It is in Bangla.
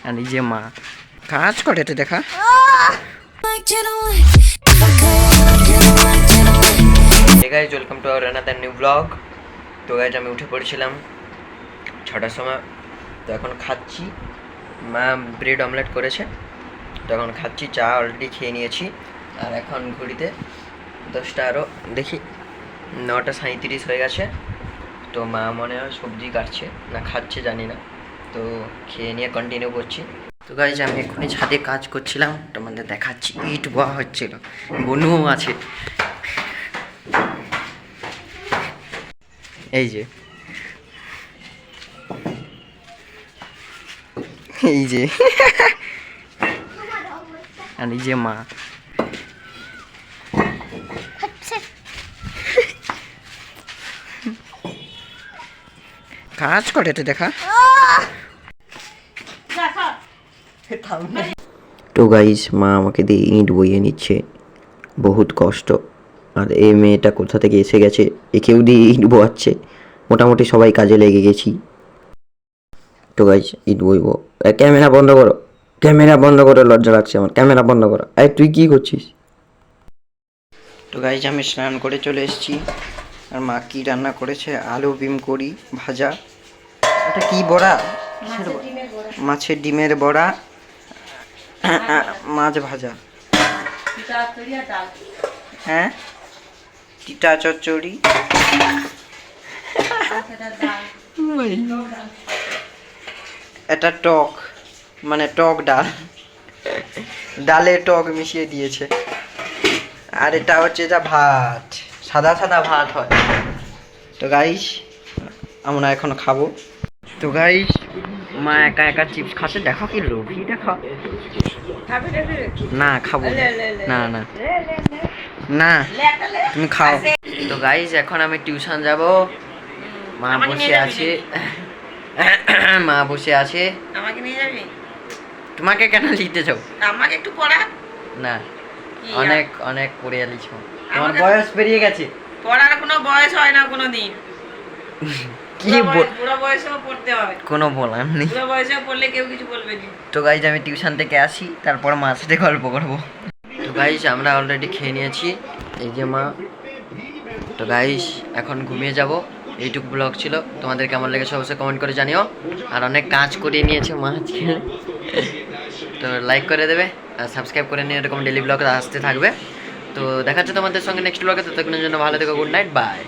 আর এই যে মা কাজ করে, এটা দেখা। Hey guys, welcome to our another new vlog. তো গাইজ আমি উঠে পড়েছিলাম 6টার সময়। তো এখন খাচ্ছি, মা ব্রেড অমলেট করেছে, তো এখন খাচ্ছি। চা অলরেডি খেয়ে নিয়েছি। আর এখন ঘড়িতে 10টা আরও দেখি 9:37 হয়ে গেছে। তো মা মনে হয় সবজি কাটছে না খাচ্ছে জানি না, তো খেয়ে নিয়ে কন্টিনিউ করছি। তো গাইজ আমি এক্ষুনি ছাদে কাজ করছিলাম, তোমাদের দেখাচ্ছি। ইট বোয়া হচ্ছিল, বনুও আছে। এই যে এই যে আর এই যে মা কাজ করে, এটা দেখা। তো গাইস মা আমাকে দিয়ে ইট বইয়ে নিচ্ছে, বহুত কষ্ট। আর এই মেয়েটা কোথা থেকে এসে গেছে, একেও দিয়ে ইট বোয়াচ্ছে। মোটামুটি সবাই কাজে লেগে গেছি। তো গাইস ইট বইব। ক্যামেরা বন্ধ করো, ক্যামেরা বন্ধ করো, লজ্জা লাগছে আমার। ক্যামেরা বন্ধ করো। এই তুই কি করছিস? তো গাইস আমি স্নান করে চলে এসেছি। আর মা কি রান্না করেছে, আলু বিম করি ভাজা। এটা কি বড়া? মাছের ডিমের বড়া, মাছ ভাজা, হ্যাঁ টিটা চচ্চড়ি, এটা টক, মানে টক ডাল, ডালে টক মিশিয়ে দিয়েছে। আর এটা হচ্ছে যা ভাত, সাদা সাদা ভাত হয়। তো গাইস আমরা এখন খাবো। তো গাইস মা একা একা চিপস খাচ্ছে, দেখো কি লোভী, দেখো। না খাবো না, না না তুমি খাও। তো গাইস এখন আমি টিউশন যাব। মা বসে আছে, মা বসে আছে। আমাকে নিয়ে যাবি? তোমাকে কেন নিতে যাও? আমাকে একটু পড়া। না অনেক অনেক পড়ে আলিছ, তোমার বয়স পেরিয়ে গেছে। পড়ার কোনো বয়স হয় না কোনোদিন। কি বুড়ো বয়সেও পড়তে হবে, কোনো বলার নেই। বুড়ো বয়সেও পড়লে কেউ কিছু বলবে না। তো গাইজ আমি টিউশন থেকে আসি, তারপর মার সাথে গল্প করবো। তো গাইজ আমরা অলরেডি খেয়ে নিয়েছি, এই যে মা। তো গাইজ এখন ঘুমিয়ে যাব। এইটুকু ব্লগ ছিল, তোমাদের কেমন লেগেছে অবশ্যই কমেন্ট করে জানিও। আর অনেক কাজ করিয়ে নিয়েছে মা আজকে, তো লাইক করে দেবে আর সাবস্ক্রাইব করে নিয়ে এরকম ডেলি ব্লগ আসতে থাকবে। তো দেখাচ্ছে তোমাদের সঙ্গে নেক্সট ব্লগে, ততক্ষণের জন্য ভালো থেকো, গুড নাইট, বাই।